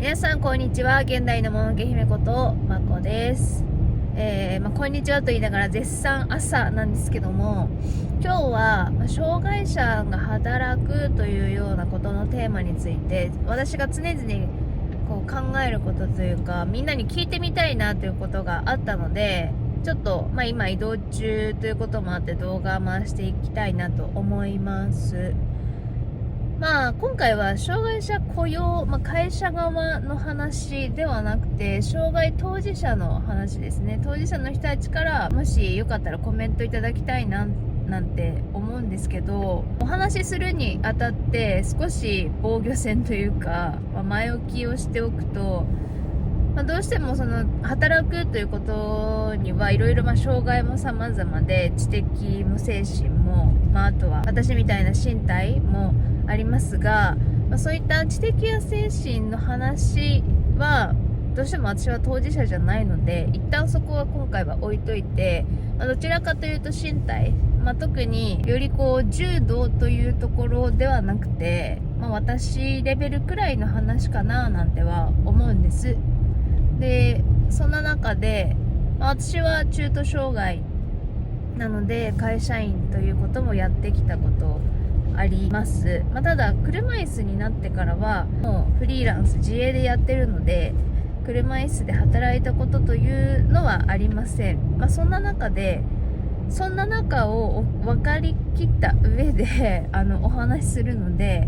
皆さんこんにちは。現代のもののけ姫ことまこです。こんにちはと言いながら絶賛朝なんですけども、今日は障害者が働くというようなことのテーマについて、私が常々こう考えることというか、みんなに聞いてみたいなということがあったので、ちょっと今移動中ということもあって動画を回していきたいなと思います。今回は障害者雇用、会社側の話ではなくて、障害当事者の話ですね。当事者の人たちからもしよかったらコメントいただきたいなんて思うんですけど、お話しするにあたって少し防御線というか、前置きをしておくと、どうしてもその働くということにはいろいろ障害も様々で、知的も精神も、あとは私みたいな身体もありますが、そういった知的や精神の話はどうしても私は当事者じゃないので、一旦そこは今回は置いといて、どちらかというと身体、特により柔道というところではなくて、私レベルくらいの話かななんては思うんです。で、そんな中で、私は中途障害なので会社員ということもやってきたことあります。ただ車椅子になってからはもうフリーランス自営でやってるので、車椅子で働いたことというのはありません。そんな中を分かりきった上でお話しするので、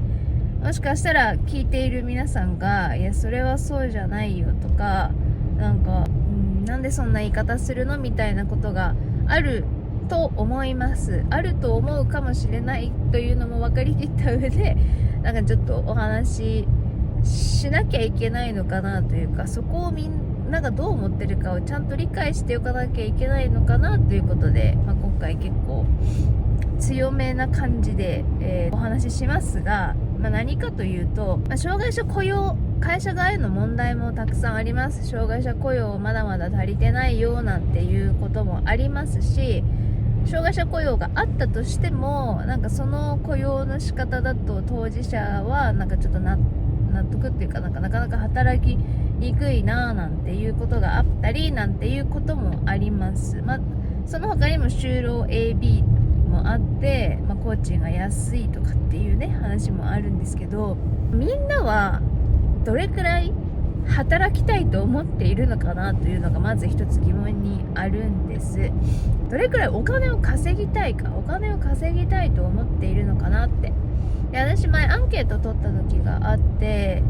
もしかしたら聞いている皆さんが、いやそれはそうじゃないよとか、なんでそんな言い方するのみたいなことがあると思います。あると思うかもしれないというのも分かりきった上で、ちょっとお話ししなきゃいけないのかなというか、そこをみんながどう思ってるかをちゃんと理解しておかなきゃいけないのかなということで、今回結構強めな感じで、お話ししますが、何かというと、障害者雇用、会社側への問題もたくさんあります。障害者雇用まだまだ足りてないよなんていうこともありますし、障害者雇用があったとしても、その雇用の仕方だと当事者はちょっと納得っていうか、なかなか働きにくいななんていうことがあったりなんていうこともあります。その他にも就労 AB もあって、工賃が安いとかっていうね話もあるんですけど、みんなはどれくらい働きたいと思っているのかなというのがまず一つ疑問にあるんです。どれくらいお金を稼ぎたいと思っているのかなって。で、私前アンケート取った時があって、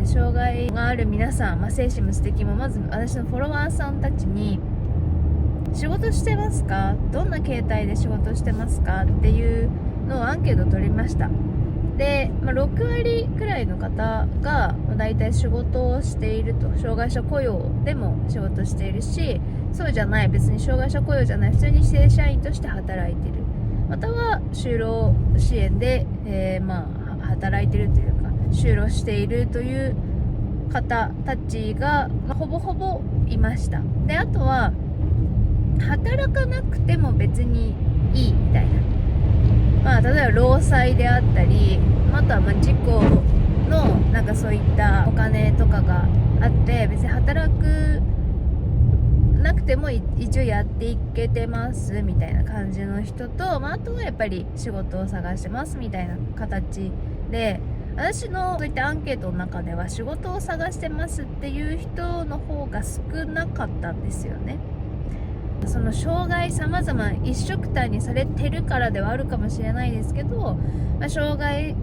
障害がある皆さん、精神も素敵も、まず私のフォロワーさんたちに、仕事してますか？どんな形態で仕事してますか？っていうのをアンケート取りました。で、6割くらいの方がだいたい仕事をしていると。障害者雇用でも仕事しているし、そうじゃない、別に障害者雇用じゃない、普通に正社員として働いている、または就労支援で、働いているというか就労しているという方たちが、ほぼほぼいました。で、あとは働かなくても別にいいみたいな、例えば労災であったり、あとは事故のそういったお金とかがあって、別に働くなくても一応やっていけてますみたいな感じの人と、あとはやっぱり仕事を探してますみたいな形で、私のそういったアンケートの中では仕事を探してますっていう人の方が少なかったんですよね。その障害様々一緒くたにされてるからではあるかもしれないですけど、障害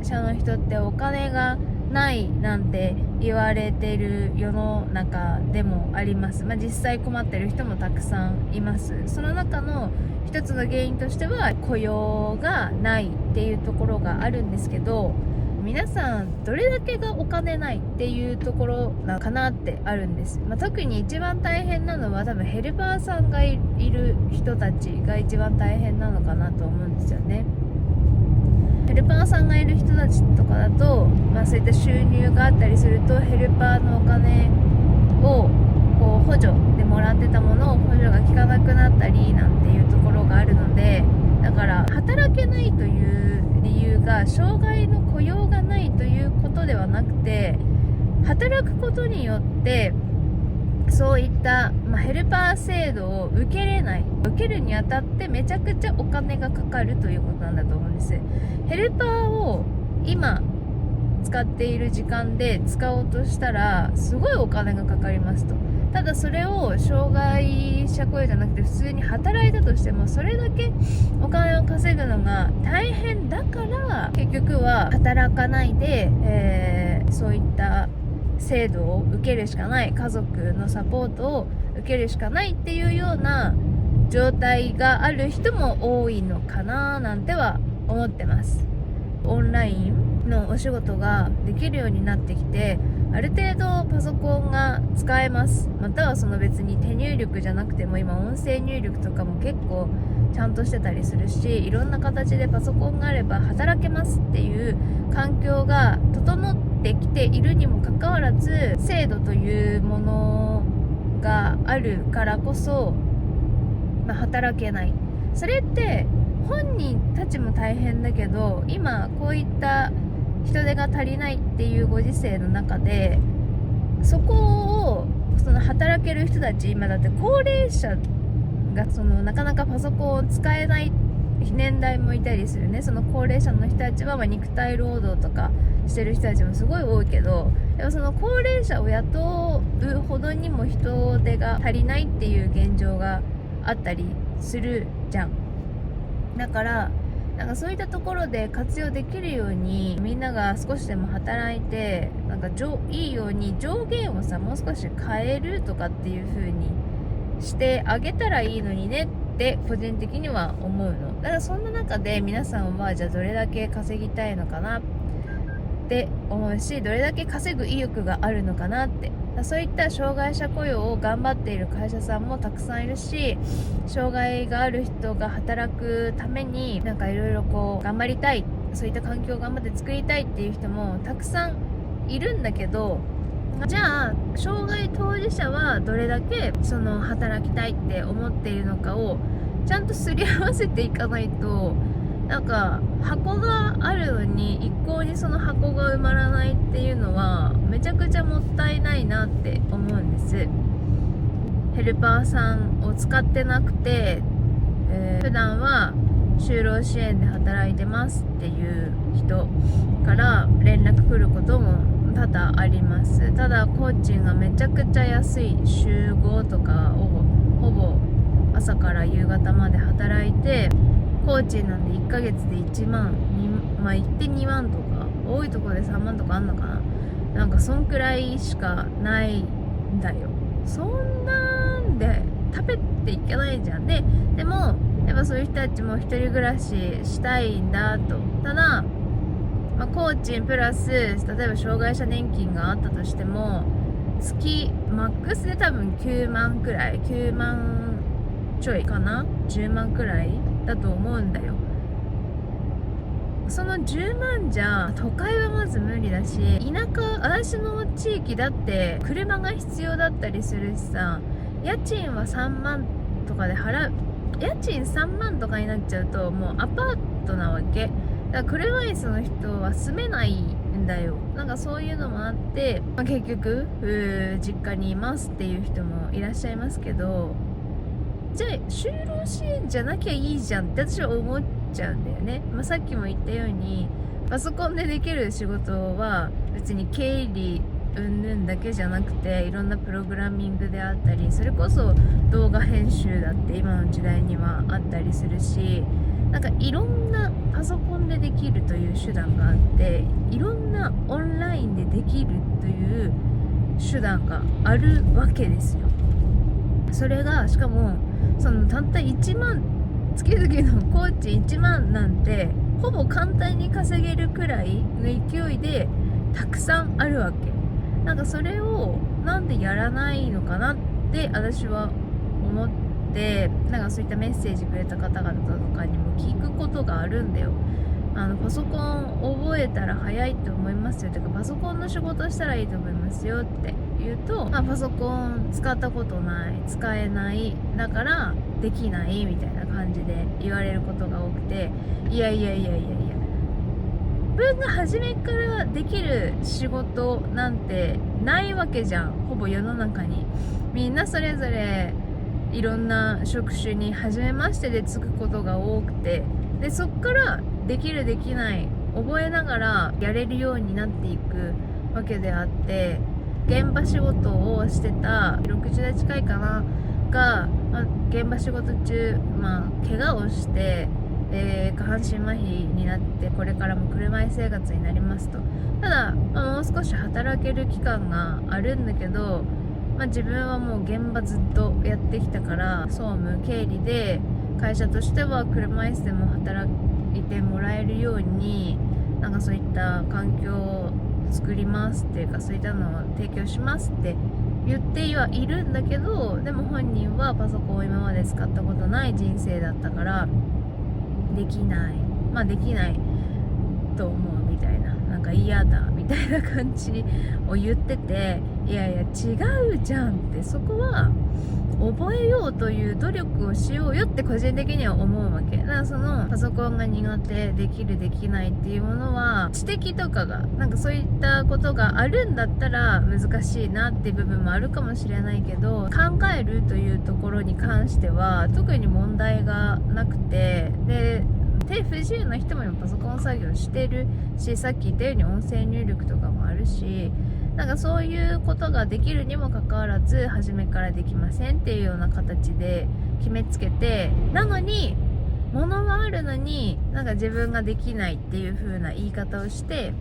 者の人ってお金がないなんて言われてる世の中でもあります。実際困ってる人もたくさんいます。その中の一つの原因としては雇用がないっていうところがあるんですけど、皆さんどれだけがお金ないっていうところなのかなってあるんです。特に一番大変なのは多分ヘルパーさんがいる人たちが一番大変なのかなと思うんですよね。ヘルパーさんがいる人たちとかだと、そういった収入があったりすると、ヘルパーのお金を補助でもらってたものを補助が効かなくなったりなんていうところがあるので、だから働けないという理由が障害の雇用がないということではなくて、働くことによってそういった、ヘルパー制度を受けるにあたってめちゃくちゃお金がかかるということなんだと思うんです。ヘルパーを今使っている時間で使おうとしたらすごいお金がかかりますと。ただそれを障害者雇用じゃなくて普通に働いたとしてもそれだけお金を稼ぐのが大変だから結局は働かないで、そういった制度を受けるしかない、家族のサポートを受けるしかないっていうような状態がある人も多いのかななんては思ってます。オンラインのお仕事ができるようになってきて、ある程度パソコンが使えます。またはその別に手入力じゃなくても今音声入力とかも結構ちゃんとしてたりするし、いろんな形でパソコンがあれば働けますっていう環境が整ってきているにもかかわらず、制度というものがあるからこそ、働けない。それって本人たちも大変だけど、今こういった人手が足りないっていうご時世の中でそこを働ける人たち、今だって高齢者がなかなかパソコンを使えない年代もいたりするね。その高齢者の人たちは肉体労働とかしてる人たちもすごい多いけど、やっぱその高齢者を雇うほどにも人手が足りないっていう現状があったりするじゃん。だからそういったところで活用できるようにみんなが少しでも働いていいように上限をもう少し変えるとかっていう風にしてあげたらいいのにねって個人的には思うの。だからそんな中で皆さんはじゃあどれだけ稼ぎたいのかなって思うし、どれだけ稼ぐ意欲があるのかなって。そういった障害者雇用を頑張っている会社さんもたくさんいるし、障害がある人が働くためにいろいろ頑張りたい、そういった環境を頑張って作りたいっていう人もたくさんいるんだけど、じゃあ障害当事者はどれだけ働きたいって思っているのかをちゃんとすり合わせていかないと、箱があるのに一向にその箱が埋まらないっていうのはめちゃくちゃもったいないなって思うんです。ヘルパーさんを使ってなくて、普段は就労支援で働いてますっていう人から連絡来ることも多々あります。ただ工賃がめちゃくちゃ安い、週5とかをほぼ朝から夕方まで働いて、工賃なんで1ヶ月で1万、行って2万とか、多いところで3万とかあんのかな。そんくらいしかないんだよ。そんなんで食べていけないじゃん。でもやっぱそういう人たちも一人暮らししたいんだと。ただ、工賃プラス例えば障害者年金があったとしても月マックスで多分9万くらい、9万ちょいかな、10万くらいだと思うんだよ。その10万じゃ都会はまず無理だし、田舎、私の地域だって車が必要だったりするしさ、家賃は3万とかで払う。家賃3万とかになっちゃうともうアパートなわけだから、車椅子の人は住めないんだよ。そういうのもあって、結局実家にいますっていう人もいらっしゃいますけど、じゃあ就労支援じゃなきゃいいじゃんって私は思っちゃうんだよね。さっきも言ったようにパソコンでできる仕事は別に経理云々だけじゃなくて、いろんなプログラミングであったり、それこそ動画編集だって今の時代にはあったりするし、いろんなパソコンでできるという手段があって、いろんなオンラインでできるという手段があるわけですよ。それがしかもたった1万、月々の工賃1万なんてほぼ簡単に稼げるくらいの勢いでたくさんあるわけ。それをなんでやらないのかなって私は思って、そういったメッセージくれた方々とかにも聞くことがあるんだよ。パソコン覚えたら早いって思いますよとか、パソコンの仕事したらいいと思いますよって言うと、パソコン使ったことない、使えない、だからできないみたいな感じで言われることが多くて、いや分が初めからできる仕事なんてないわけじゃん。ほぼ世の中にみんなそれぞれいろんな職種に初めましてで就くことが多くて、でそっからできるできない覚えながらやれるようになっていくわけであって、現場仕事をしてた60代近いかなが、現場仕事中、怪我をして、下半身麻痺になってこれからも車椅生活になりますと。ただ、もう少し働ける期間があるんだけど、自分はもう現場ずっとやってきたから、総務経理で会社としては車椅子でも働いてもらえるようになんかそういった環境を作りますっていうか、そういったのを提供しますって言ってはいるんだけど、でも本人はパソコンを今まで使ったことない人生だったからできないと思うみたいな、なんか嫌だみたいな感じを言ってて、いやいや違うじゃんって、そこは覚えようという努力をしようよって個人的には思うわけだから、そのパソコンが苦手、できるできないっていうものは知的とかがなんかそういったことがあるんだったら難しいなっていう部分もあるかもしれないけど、考えるというところに関しては特に問題がなくて、で手不自由な人も今パソコン作業してるし、さっき言ったように音声入力とかもあるし、なんかそういうことができるにもかかわらず初めからできませんっていうような形で決めつけて、なのに物はあるのになんか自分ができないっていう風な言い方をして、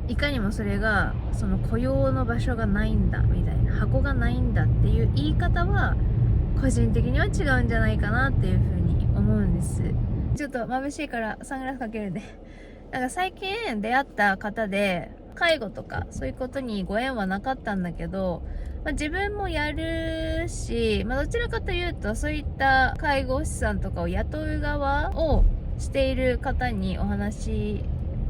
いかにもそれがその雇用の場所がないんだみたいな、箱がないんだっていう言い方は個人的には違うんじゃないかなっていう風に思うんです。ちょっと眩しいからサングラスかけるね。なんか最近出会った方で介護とかそういうことにご縁はなかったんだけど、自分もやるし、どちらかというとそういった介護士さんとかを雇う側をしている方にお話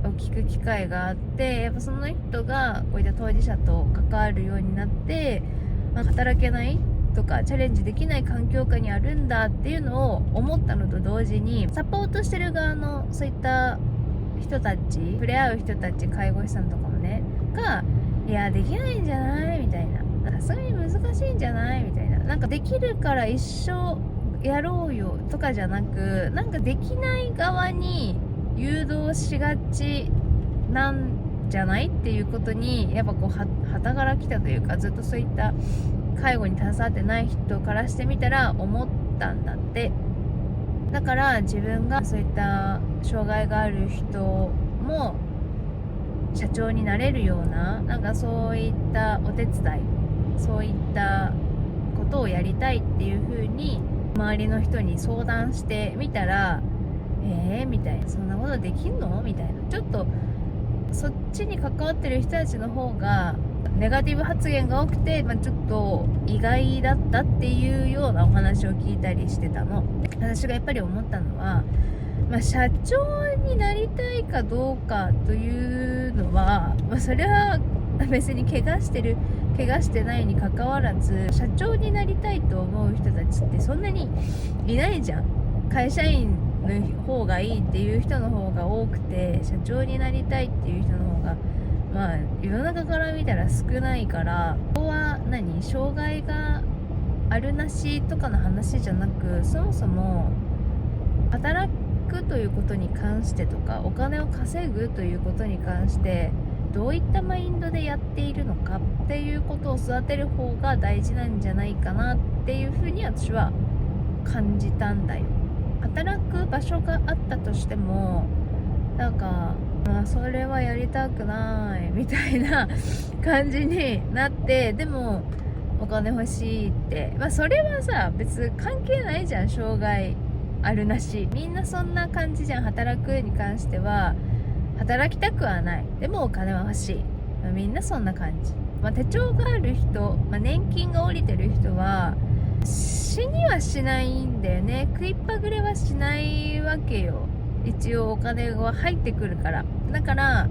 を聞く機会があって、やっぱその人がこういった当事者と関わるようになって、働けないとかチャレンジできない環境下にあるんだっていうのを思ったのと同時に、サポートしてる側のそういった人たち、触れ合う人たち、介護士さんとかもねが、いやできないんじゃないみたいな、さすがに難しいんじゃないみたいな、なんかできるから一生やろうよとかじゃなく、なんかできない側に誘導しがちなんじゃないっていうことに、やっぱこう旗から来たというか、ずっとそういった介護に携わってない人からしてみたら思ったんだって。だから自分がそういった障害がある人も社長になれるような、なんかそういったお手伝い、そういったことをやりたいっていう風に周りの人に相談してみたら、みたいな、そんなことできんのみたいな、ちょっとそっちに関わってる人たちの方がネガティブ発言が多くて、ちょっと意外だったっていうようなお話を聞いたりしてたの。私がやっぱり思ったのは、社長になりたいかどうかというのは、それは別に怪我してる怪我してないに関わらず、社長になりたいと思う人たちってそんなにいないじゃん。会社員の方がいいっていう人の方が多くて、社長になりたいっていう人の方が世の中から見たら少ないから、ここは障害があるなしとかの話じゃなく、そもそも働くということに関してとか、お金を稼ぐということに関してどういったマインドでやっているのかっていうことを育てる方が大事なんじゃないかなっていうふうに私は感じたんだよ。働く場所があったとしても、なんかそれはやりたくないみたいな感じになって、でもお金欲しいって、それはさ別関係ないじゃん。障害あるなしみんなそんな感じじゃん。働くに関しては働きたくはない、でもお金は欲しい、みんなそんな感じ。手帳がある人、年金が下りてる人は死にはしないんだよね。食いっぱぐれはしないわけよ。一応お金が入ってくるから。だから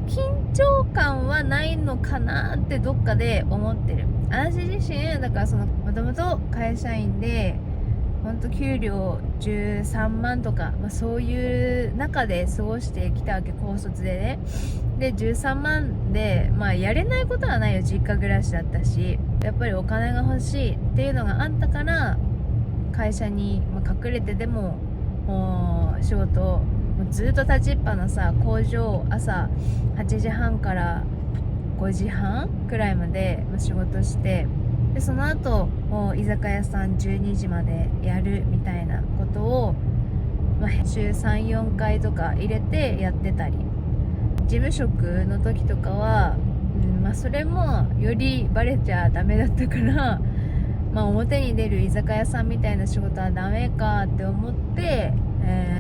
緊張感はないのかなってどっかで思ってる。私自身だから、もともと会社員でほんと給料13万とか、そういう中で過ごしてきたわけ、高卒でね。で13万でやれないことはないよ、実家暮らしだったし。やっぱりお金が欲しいっていうのがあったから、会社に隠れてでも仕事をずっと立ちっぱなさ、工場朝8時半から5時半くらいまで仕事して、でその後居酒屋さん12時までやるみたいなことを、週 3,4 回とか入れてやってたり、事務職の時とかは、それもよりバレちゃダメだったから、表に出る居酒屋さんみたいな仕事はダメかって思って、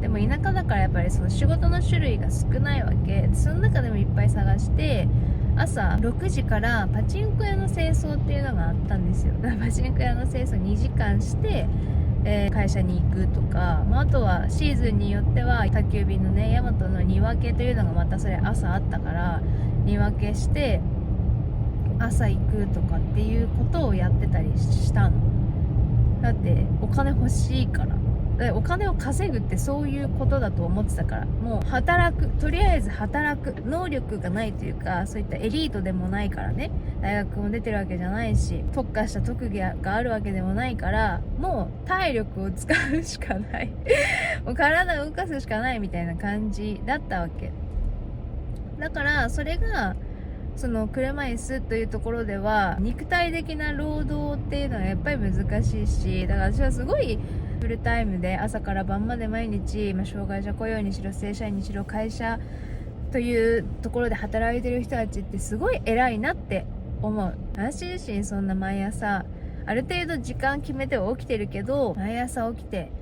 でも田舎だからやっぱりその仕事の種類が少ないわけ。その中でもいっぱい探して、朝6時からパチンコ屋の清掃っていうのがあったんですよ。だからパチンコ屋の清掃2時間して、会社に行くとか、あとはシーズンによっては宅急便のね、ヤマトの荷分けというのがまたそれ朝あったから、荷分けして朝行くとかっていうことをやってたりしたの。だってお金欲しいから。お金を稼ぐってそういうことだと思ってたから、もう働く、とりあえず働く、能力がないというか、そういったエリートでもないからね、大学も出てるわけじゃないし、特化した特技があるわけでもないから、もう体力を使うしかないもう体を動かすしかないみたいな感じだったわけだから、それがその車椅子というところでは肉体的な労働っていうのはやっぱり難しいし、だから私はすごいフルタイムで朝から晩まで毎日、障害者雇用にしろ正社員にしろ会社というところで働いてる人たちってすごい偉いなって思う。私自身そんな毎朝ある程度時間決めては起きてるけど、毎朝起きて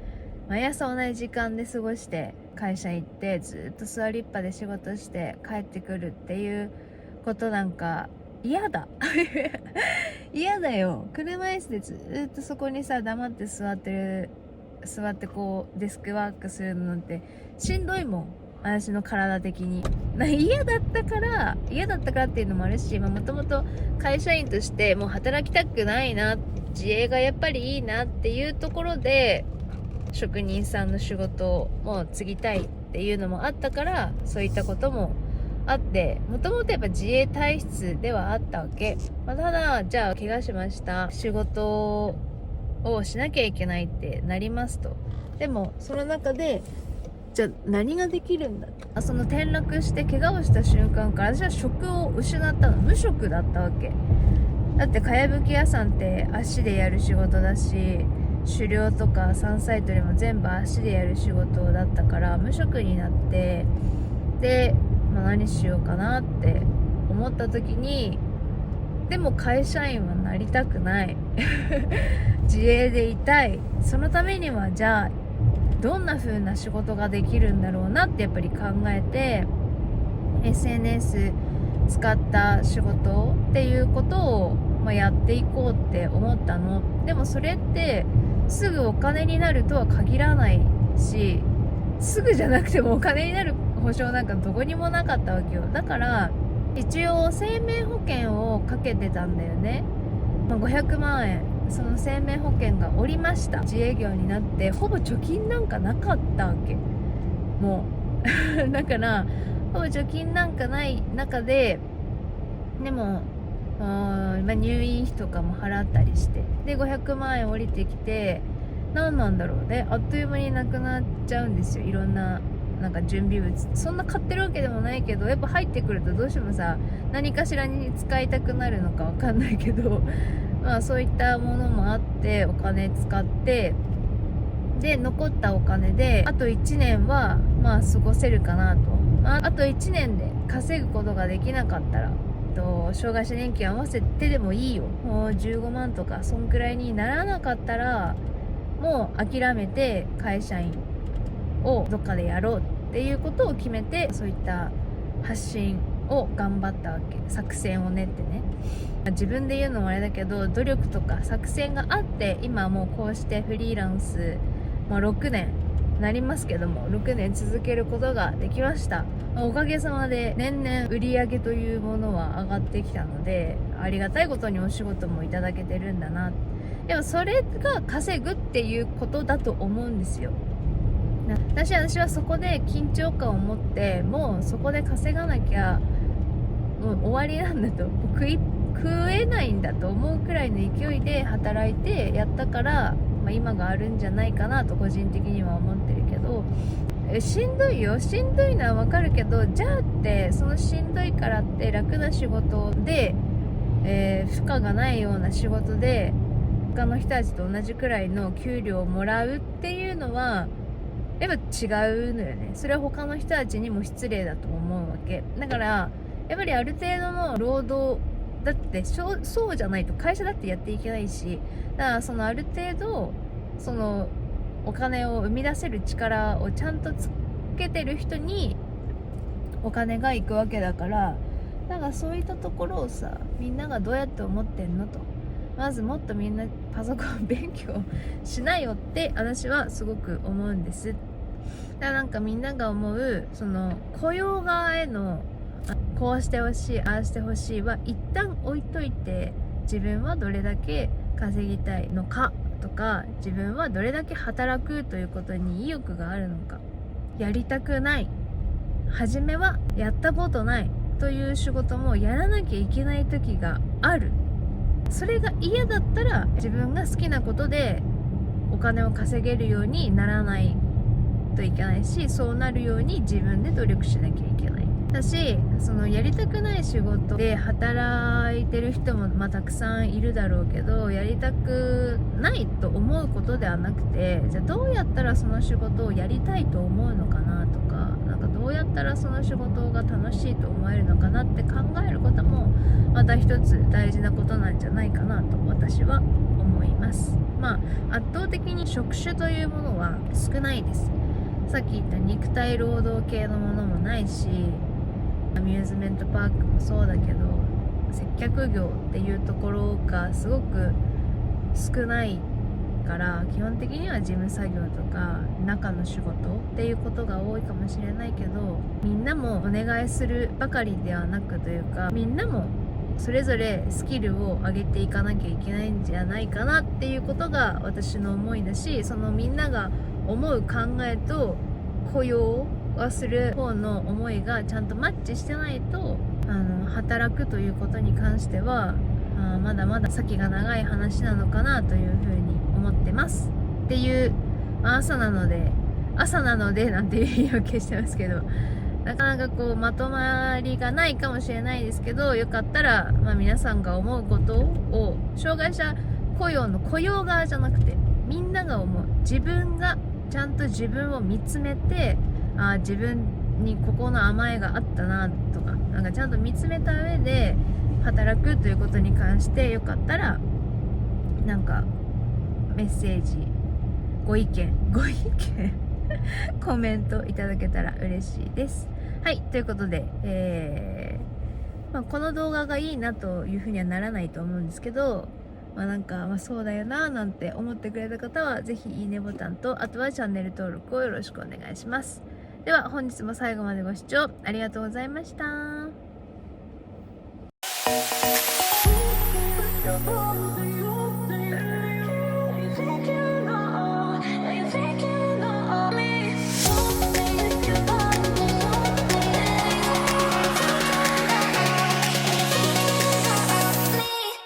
毎朝同じ時間で過ごして会社行ってずっと座りっぱで仕事して帰ってくるっていうことなんか嫌だ嫌だよ。車椅子でずっとそこにさ黙って座ってこうデスクワークするのなんてしんどいもん、私の体的に。嫌だったからっていうのもあるし、もともと会社員としてもう働きたくないな、自営がやっぱりいいなっていうところで職人さんの仕事を継ぎたいっていうのもあったから、そういったこともあって、もともとやっぱ自衛体質ではあったわけ。ただじゃあ怪我しました、仕事をしなきゃいけないってなりますと。でもその中でじゃあ何ができるんだ、その転落して怪我をした瞬間から私は職を失ったの。無職だったわけだって。かやぶき屋さんって足でやる仕事だし、狩猟とか山菜採りも全部足でやる仕事だったから無職になって、で何しようかなって思った時に、でも会社員はなりたくない自営でいたい。そのためにはじゃあどんな風な仕事ができるんだろうなってやっぱり考えて、 SNS 使った仕事っていうことをやっていこうって思ったの。でもそれってすぐお金になるとは限らないし、すぐじゃなくてもお金になる保証なんかどこにもなかったわけよ。だから一応生命保険をかけてたんだよね。500万円、その生命保険がおりました。自営業になってほぼ貯金なんかなかったわけもうだからほぼ貯金なんかない中で、でも入院費とかも払ったりして、で500万円降りてきて、何なんだろうね、あっという間になくなっちゃうんですよ。いろんな準備物、そんな買ってるわけでもないけど、やっぱ入ってくるとどうしてもさ、何かしらに使いたくなるのかわかんないけどそういったものもあってお金使って、で残ったお金であと1年は過ごせるかなと。あと1年で稼ぐことができなかったら障害者年金合わせてでもいいよ、もう15万とかそんくらいにならなかったらもう諦めて会社員をどっかでやろうっていうことを決めて、そういった発信を頑張ったわけ。作戦を練ってね、自分で言うのもあれだけど努力とか作戦があって、今もうこうしてフリーランス、6年なりますけども、6年続けることができました。おかげさまで年々売り上げというものは上がってきたので、ありがたいことにお仕事もいただけてるんだな。でもそれが稼ぐっていうことだと思うんですよ。私はそこで緊張感を持って、もうそこで稼がなきゃもう終わりなんだと、食えないんだと思うくらいの勢いで働いてやったから、今があるんじゃないかなと個人的には思ってるけど、しんどいよ、しんどいのはわかるけど、じゃあってそのしんどいからって楽な仕事で、負荷がないような仕事で他の人たちと同じくらいの給料をもらうっていうのはやっぱ違うのよね。それは他の人たちにも失礼だと思うわけだから、やっぱりある程度の労働だってそうじゃないと会社だってやっていけないし、だからそのある程度そのお金を生み出せる力をちゃんとつけてる人にお金が行くわけだから、だからそういったところをさ、みんながどうやって思ってんのと、まずもっとみんなパソコン勉強しないよって私はすごく思うんです。だからなんかみんなが思うその雇用側へのこうしてほしいああしてほしいは一旦置いといて、自分はどれだけ稼ぎたいのかとか、自分はどれだけ働くということに意欲があるのか、やりたくない、初めはやったことないという仕事もやらなきゃいけない時がある。それが嫌だったら自分が好きなことでお金を稼げるようにならないといけないし、そうなるように自分で努力しなきゃいけないだし、そのやりたくない仕事で働いてる人もたくさんいるだろうけど、やりたくないと思うことではなくて、じゃあどうやったらその仕事をやりたいと思うのかなとか、なんかどうやったらその仕事が楽しいと思えるのかなって考えることもまた一つ大事なことなんじゃないかなと私は思います。圧倒的に職種というものは少ないです。さっき言った肉体労働系のものもないし、アミューズメントパークもそうだけど、接客業っていうところがすごく少ないから、基本的には事務作業とか中の仕事っていうことが多いかもしれないけど、みんなもお願いするばかりではなくというか、みんなもそれぞれスキルを上げていかなきゃいけないんじゃないかなっていうことが私の思いだし、そのみんなが思う考えと雇用はする方の思いがちゃんとマッチしてないと、働くということに関してはまだまだ先が長い話なのかなというふうに思ってますっていう、朝なのでなんていう言い訳してますけど、なかなかこうまとまりがないかもしれないですけど、よかったら、皆さんが思うことを障害者雇用の雇用側じゃなくて、みんなが思う、自分がちゃんと自分を見つめて、自分にここの甘えがあったなとか、なんかちゃんと見つめた上で働くということに関して、よかったらなんかメッセージ、ご意見コメントいただけたら嬉しいです。はい、ということで、この動画がいいなというふうにはならないと思うんですけど、そうだよななんて思ってくれた方はぜひいいねボタンと、あとはチャンネル登録をよろしくお願いします。では本日も最後までご視聴ありがとうございました。